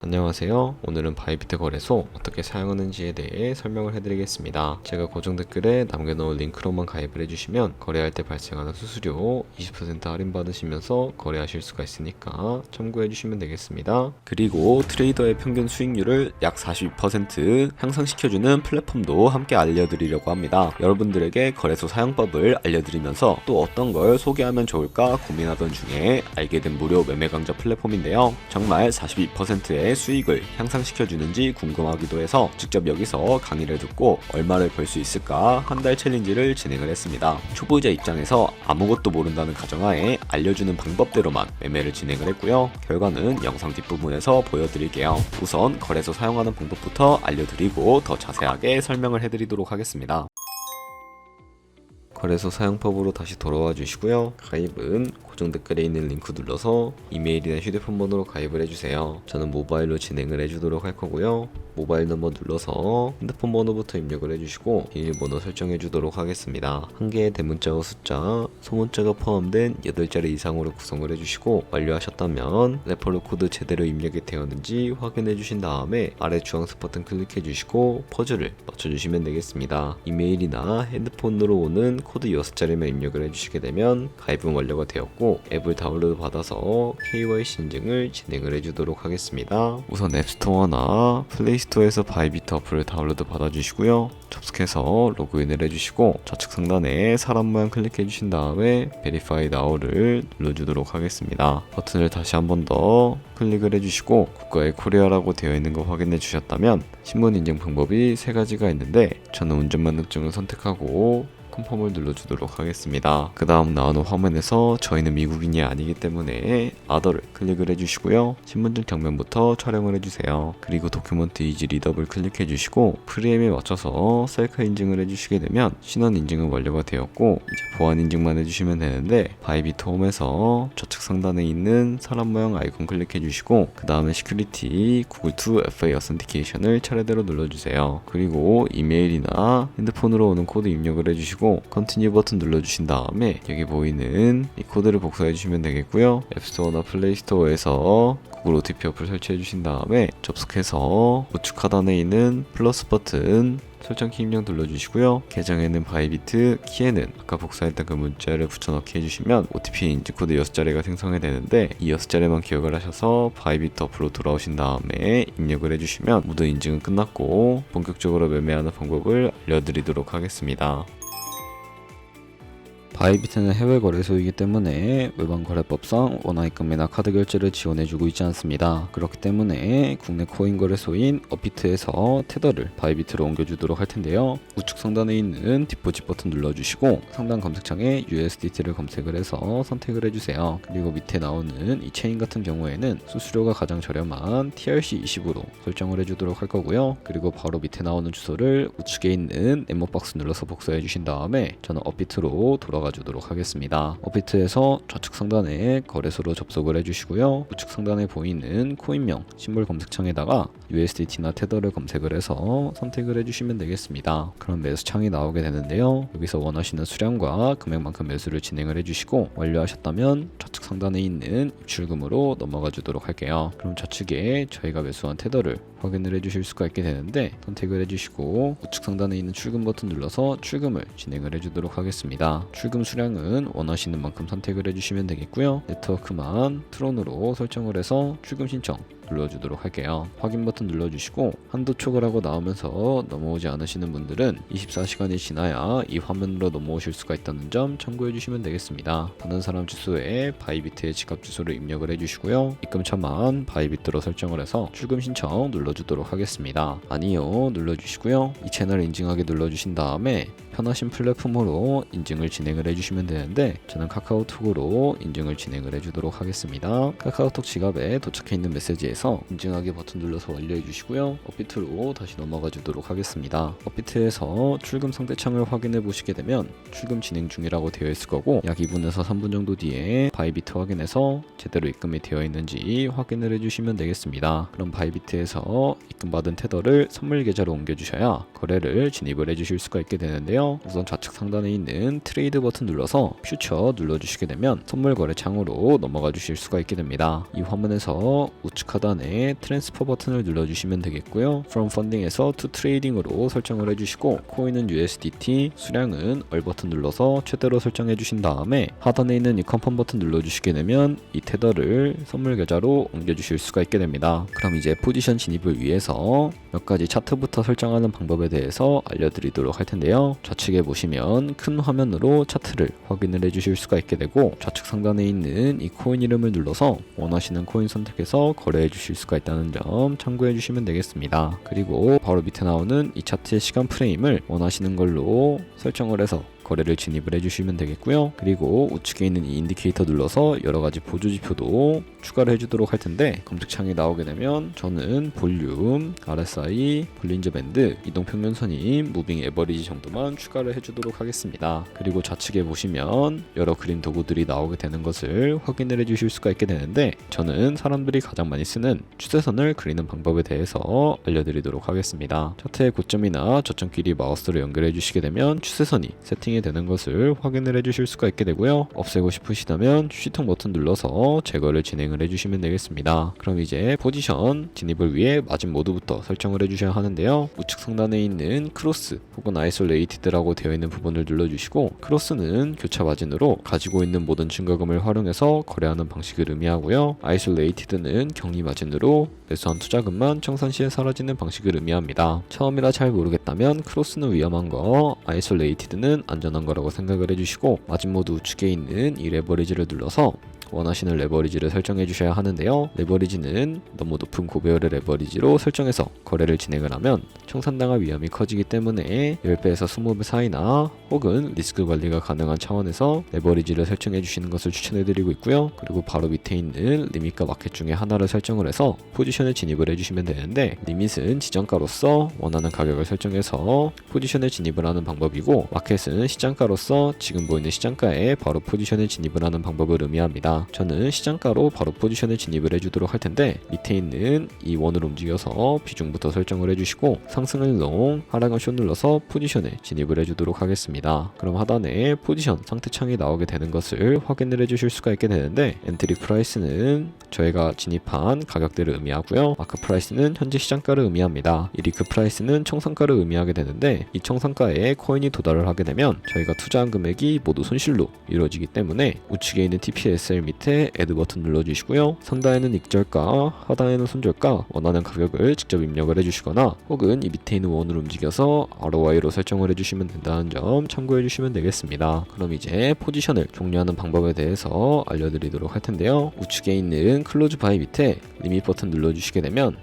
안녕하세요. 오늘은 바이비트 거래소 어떻게 사용하는지에 대해 설명을 해드리겠습니다. 제가 고정 댓글에 남겨놓은 링크로만 가입을 해주시면 거래할 때 발생하는 수수료 20% 할인받으시면서 거래하실 수가 있으니까 참고해주시면 되겠습니다. 그리고 트레이더의 평균 수익률을 약 42% 향상시켜주는 플랫폼도 함께 알려드리려고 합니다. 여러분들에게 거래소 사용법을 알려드리면서 또 어떤 걸 소개하면 좋을까 고민하던 중에 알게 된 무료 매매 강좌 플랫폼인데요. 정말 42%의 수익을 향상시켜주는지 궁금하기도 해서 직접 여기서 강의를 듣고 얼마를 벌 수 있을까 한 달 챌린지를 진행을 했습니다. 초보자 입장에서 아무것도 모른다는 가정하에 알려주는 방법대로만 매매를 진행을 했고요. 결과는 영상 뒷부분에서 보여드릴게요. 우선 거래소 사용하는 방법부터 알려드리고 더 자세하게 설명을 해드리도록 하겠습니다. 거래소 사용법으로 다시 돌아와 주시고요. 가입은 고정 댓글에 있는 링크 눌러서 이메일이나 휴대폰 번호로 가입을 해주세요. 저는 모바일로 진행을 해주도록 할 거고요. 모바일 넘버 눌러서 핸드폰 번호부터 입력을 해주시고 비밀번호 설정해 주도록 하겠습니다. 한 개의 대문자와 숫자, 소문자가 포함된 8자리 이상으로 구성을 해주시고 완료하셨다면 레퍼럴 코드 제대로 입력이 되었는지 확인해 주신 다음에 아래 주황색 버튼 클릭해 주시고 퍼즐을 맞춰주시면 되겠습니다. 이메일이나 핸드폰으로 오는 코드 6자리만 입력을 해주시게 되면 가입은 완료가 되었고 앱을 다운로드 받아서 KYC 인증을 진행을 해주도록 하겠습니다. 우선 앱스토어나 플레이스토어에서 바이비트 어플을 다운로드 받아주시고요. 접속해서 로그인을 해주시고 좌측 상단에 사람 모양 클릭해 주신 다음에 Verify Now를 눌러주도록 하겠습니다. 버튼을 다시 한 번 더 클릭을 해주시고 국가에 코리아라고 되어 있는 거 확인해 주셨다면 신분 인증 방법이 3가지가 있는데 저는 운전면허증을 선택하고 컨펌을 눌러주도록 하겠습니다. 그 다음 나오는 화면에서 저희는 미국인이 아니기 때문에 아더를 클릭을 해주시고요. 신분증 정면부터 촬영을 해주세요. 그리고 도큐먼트 이지 리더블 클릭해 주시고 프리엠에 맞춰서 셀카 인증을 해주시게 되면 신원 인증은 완료가 되었고 이제 보안 인증만 해주시면 되는데 바이비트 홈에서 좌측 상단에 있는 사람 모양 아이콘 클릭해 주시고 그 다음에 시큐리티 구글 투 FA 어센티케이션을 차례대로 눌러주세요. 그리고 이메일이나 핸드폰으로 오는 코드 입력을 해주시고 컨티뉴 버튼 눌러주신 다음에 여기 보이는 이 코드를 복사해 주시면 되겠고요. 앱스토어나 플레이스토어에서 구글 OTP 어플 설치해 주신 다음에 접속해서 우측 하단에 있는 플러스 버튼 설정키 입력 눌러주시고요. 계정에는 바이비트, 키에는 아까 복사했던 그 문자를 붙여넣기 해주시면 OTP 인증코드 6자리가 생성이 되는데 이 6자리만 기억을 하셔서 바이비트 어플로 돌아오신 다음에 입력을 해주시면 모두 인증은 끝났고 본격적으로 매매하는 방법을 알려드리도록 하겠습니다. 바이비트는 해외 거래소이기 때문에 외환거래법상 원화입금이나 카드 결제를 지원해주고 있지 않습니다. 그렇기 때문에 국내 코인 거래소인 업비트에서 테더를 바이비트로 옮겨주도록 할 텐데요. 우측 상단에 있는 디포짓 버튼 눌러주시고 상단 검색창에 USDT를 검색을 해서 선택을 해주세요. 그리고 밑에 나오는 이 체인 같은 경우에는 수수료가 가장 저렴한 TRC20으로 설정을 해주도록 할 거고요. 그리고 바로 밑에 나오는 주소를 우측에 있는 네모박스 눌러서 복사해 주신 다음에 저는 업비트로 돌아가 주도록 하겠습니다. 업비트에서 좌측 상단에 거래소로 접속을 해주시고요. 우측 상단에 보이는 코인명 심볼 검색창에다가 USDT나 테더를 검색을 해서 선택을 해주시면 되겠습니다. 그럼 매수 창이 나오게 되는데요. 여기서 원하시는 수량과 금액만큼 매수를 진행을 해주시고 완료하셨다면 좌측 상단에 있는 입출금으로 넘어가 주도록 할게요. 그럼 좌측에 저희가 매수한 테더를 확인을 해주실 수가 있게 되는데 선택을 해주시고 우측 상단에 있는 출금 버튼 눌러서 출금을 진행을 해주도록 하겠습니다. 출금 수량은 원하시는 만큼 선택을 해주시면 되겠고요. 네트워크만 트론으로 설정을 해서 출금 신청 눌러주도록 할게요. 확인 버튼 눌러주시고 한도 초과라고 나오면서 넘어오지 않으시는 분들은 24시간이 지나야 이 화면으로 넘어오실 수가 있다는 점 참고해 주시면 되겠습니다. 다른 사람 주소에 바이비트의 지갑 주소를 입력을 해주시고요. 입금처만 바이비트로 설정을 해서 출금 신청 눌러주도록 하겠습니다. 아니요 눌러주시고요. 이 채널 인증하기 눌러주신 다음에 편하신 플랫폼으로 인증을 진행을 해주시면 되는데 저는 카카오톡으로 인증을 진행을 해주도록 하겠습니다. 카카오톡 지갑에 도착해 있는 메시지에서 인증하기 버튼 눌러서 완료해 주시고요. 업비트로 다시 넘어가 주도록 하겠습니다. 업비트에서 출금 상대창을 확인해 보시게 되면 출금 진행 중이라고 되어 있을 거고 약 2분에서 3분 정도 뒤에 바이비트 확인해서 제대로 입금이 되어 있는지 확인을 해주시면 되겠습니다. 그럼 바이비트에서 입금받은 테더를 선물 계좌로 옮겨주셔야 거래를 진입을 해주실 수가 있게 되는데요. 우선 좌측 상단에 있는 트레이드 버튼 눌러서 퓨처 눌러주시게 되면 선물 거래 창으로 넘어가 주실 수가 있게 됩니다. 이 화면에서 우측 하단 하단에 트랜스퍼 버튼을 눌러주시면 되겠고요. From Funding에서 To Trading으로 설정을 해주시고 코인은 USDT, 수량은 얼 버튼 눌러서 최대로 설정해 주신 다음에 하단에 있는 이 컨펌 버튼 눌러주시게 되면 이 테더를 선물 계좌로 옮겨주실 수가 있게 됩니다. 그럼 이제 포지션 진입을 위해서 몇 가지 차트부터 설정하는 방법에 대해서 알려드리도록 할 텐데요. 좌측에 보시면 큰 화면으로 차트를 확인을 해주실 수가 있게 되고 좌측 상단에 있는 이 코인 이름을 눌러서 원하시는 코인 선택해서 거래해 주실 수가 있다는 점 참고해 주시면 되겠습니다. 그리고 바로 밑에 나오는 이 차트의 시간 프레임을 원하시는 걸로 설정을 해서 거래를 진입을 해주시면 되겠고요. 그리고 우측에 있는 이 인디케이터 눌러서 여러가지 보조지표도 추가를 해주도록 할 텐데 검색창이 나오게 되면 저는 볼륨, RSI, 볼린저 밴드, 이동평균선인, 무빙 에버리지 정도만 추가를 해주도록 하겠습니다. 그리고 좌측에 보시면 여러 그림 도구들이 나오게 되는 것을 확인을 해주실 수가 있게 되는데 저는 사람들이 가장 많이 쓰는 추세선을 그리는 방법에 대해서 알려드리도록 하겠습니다. 차트의 고점이나 저점끼리 마우스로 연결해 주시게 되면 추세선이 세팅이 되는 것을 확인을 해주실 수가 있게 되고요. 없애고 싶으시다면 휴지통 버튼 눌러서 제거를 진행을 해주시면 되겠습니다. 그럼 이제 포지션 진입을 위해 마진 모드부터 설정을 해주셔야 하는데요. 우측 상단에 있는 크로스 혹은 아이솔레이티드라고 되어 있는 부분을 눌러주시고 크로스는 교차 마진으로 가지고 있는 모든 증가금을 활용해서 거래하는 방식을 의미하고요. 아이솔레이티드는 격리 마진으로 매수한 투자금만 청산 시에 사라지는 방식을 의미합니다. 처음이라 잘 모르겠다면 크로스는 위험한 거, 아이솔레이티드는 안전한 거라고 생각을 해주시고 마진 모드 우측에 있는 이 레버리지를 눌러서 원하시는 레버리지를 설정해 주셔야 하는데요. 레버리지는 너무 높은 고배열의 레버리지로 설정해서 거래를 진행을 하면 청산당할 위험이 커지기 때문에 10배에서 20배 사이나 혹은 리스크 관리가 가능한 차원에서 레버리지를 설정해 주시는 것을 추천해 드리고 있고요. 그리고 바로 밑에 있는 리밋과 마켓 중에 하나를 설정을 해서 포지션에 진입을 해주시면 되는데 리밋은 지정가로서 원하는 가격을 설정해서 포지션에 진입을 하는 방법이고 마켓은 시장가로서 지금 보이는 시장가에 바로 포지션에 진입을 하는 방법을 의미합니다. 저는 시장가로 바로 포지션에 진입을 해주도록 할 텐데 밑에 있는 이 원을 움직여서 비중부터 설정을 해주시고 상승을 롱, 하락은 숏 눌러서 포지션에 진입을 해주도록 하겠습니다. 그럼 하단에 포지션 상태창이 나오게 되는 것을 확인을 해주실 수가 있게 되는데 엔트리 프라이스는 저희가 진입한 가격대를 의미하고요. 마크 프라이스는 현재 시장가를 의미합니다. 이 리크 프라이스는 청산가를 의미하게 되는데 이 청산가에 코인이 도달을 하게 되면 저희가 투자한 금액이 모두 손실로 이루어지기 때문에 우측에 있는 TPSL 밑에 애드 버튼 눌러주시고요. 상단에는 익절가, 하단에는 손절가 원하는 가격을 직접 입력을 해주시거나 혹은 이 밑에 있는 원을 움직여서 ROI로 설정을 해주시면 된다는 점 참고해 주시면 되겠습니다. 그럼 이제 포지션을 종료하는 방법에 대해서 알려드리도록 할 텐데요. 우측에 있는 클로즈 바이 밑에 리밋 버튼 눌러주시게 되면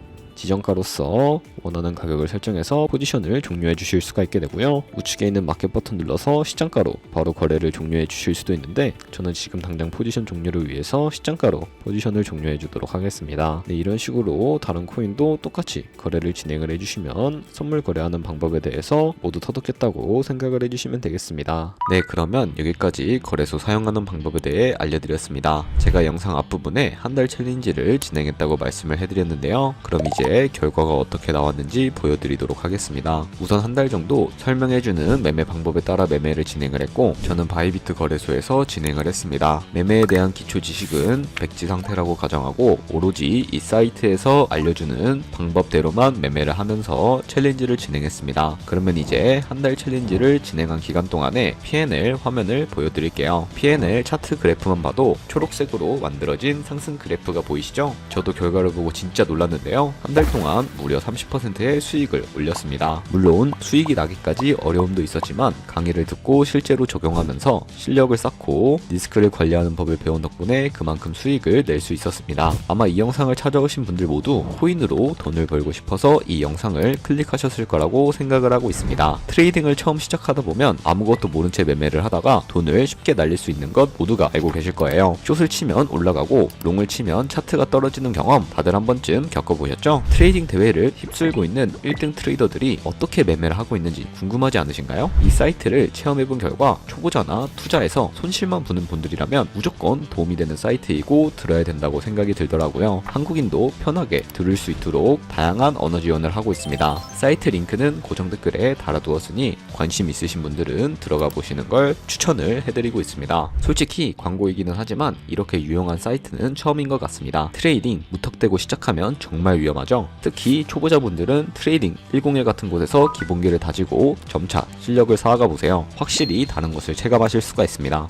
지정가로서 원하는 가격을 설정해서 포지션을 종료해 주실 수가 있게 되고요. 우측에 있는 마켓 버튼 눌러서 시장가로 바로 거래를 종료해 주실 수도 있는데 저는 지금 당장 포지션 종료를 위해서 시장가로 포지션을 종료해 주도록 하겠습니다. 네, 이런 식으로 다른 코인도 똑같이 거래를 진행을 해주시면 선물 거래하는 방법에 대해서 모두 터득했다고 생각을 해주시면 되겠습니다. 네, 그러면 여기까지 거래소 사용하는 방법에 대해 알려드렸습니다. 제가 영상 앞부분에 한 달 챌린지를 진행했다고 말씀을 해드렸는데요. 그럼 이제 결과가 어떻게 나왔는지 보여드리도록 하겠습니다. 우선 한 달 정도 설명해주는 매매 방법에 따라 매매를 진행을 했고 저는 바이비트 거래소에서 진행을 했습니다. 매매에 대한 기초 지식은 백지 상태라고 가정하고 오로지 이 사이트에서 알려주는 방법대로만 매매를 하면서 챌린지를 진행했습니다. 그러면 이제 한 달 챌린지를 진행한 기간 동안에 P&L 화면을 보여드릴게요. P&L 차트 그래프만 봐도 초록색으로 만들어진 상승 그래프가 보이시죠? 저도 결과를 보고 진짜 놀랐는데요. 한 달 동안 무려 30%의 수익을 올렸습니다. 물론 수익이 나기까지 어려움도 있었지만 강의를 듣고 실제로 적용하면서 실력을 쌓고 리스크를 관리하는 법을 배운 덕분에 그만큼 수익을 낼 수 있었습니다. 아마 이 영상을 찾아오신 분들 모두 코인으로 돈을 벌고 싶어서 이 영상을 클릭하셨을 거라고 생각을 하고 있습니다. 트레이딩을 처음 시작하다 보면 아무것도 모른 채 매매를 하다가 돈을 쉽게 날릴 수 있는 것 모두가 알고 계실 거예요. 숏을 치면 올라가고 롱을 치면 차트가 떨어지는 경험 다들 한 번쯤 겪어보셨죠? 트레이딩 대회를 휩쓸고 있는 1등 트레이더들이 어떻게 매매를 하고 있는지 궁금하지 않으신가요? 이 사이트를 체험해본 결과 초보자나 투자에서 손실만 보는 분들이라면 무조건 도움이 되는 사이트이고 들어야 된다고 생각이 들더라고요. 한국인도 편하게 들을 수 있도록 다양한 언어 지원을 하고 있습니다. 사이트 링크는 고정 댓글에 달아두었으니 관심 있으신 분들은 들어가 보시는 걸 추천을 해드리고 있습니다. 솔직히 광고이기는 하지만 이렇게 유용한 사이트는 처음인 것 같습니다. 트레이딩 무턱대고 시작하면 정말 위험하죠. 특히 초보자분들은 트레이딩 101 같은 곳에서 기본기를 다지고 점차 실력을 쌓아가 보세요. 확실히 다른 것을 체감하실 수가 있습니다.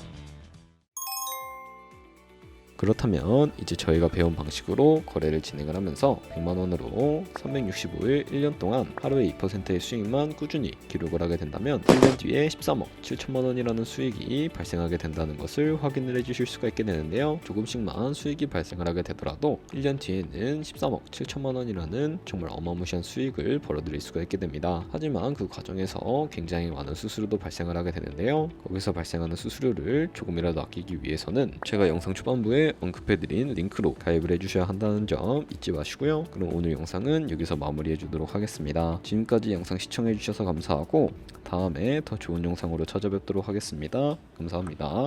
그렇다면 이제 저희가 배운 방식으로 거래를 진행을 하면서 100만원으로 365일 1년 동안 하루에 2%의 수익만 꾸준히 기록을 하게 된다면 1년 뒤에 13억 7천만원이라는 수익이 발생하게 된다는 것을 확인을 해주실 수가 있게 되는데요. 조금씩만 수익이 발생을 하게 되더라도 1년 뒤에는 13억 7천만원이라는 정말 어마무시한 수익을 벌어들일 수가 있게 됩니다. 하지만 그 과정에서 굉장히 많은 수수료도 발생을 하게 되는데요. 거기서 발생하는 수수료를 조금이라도 아끼기 위해서는 제가 영상 초반부에 언급해드린 링크로 가입을 해주셔야 한다는 점 잊지 마시고요. 그럼 오늘 영상은 여기서 마무리해 주도록 하겠습니다. 지금까지 영상 시청해 주셔서 감사하고 다음에 더 좋은 영상으로 찾아뵙도록 하겠습니다. 감사합니다.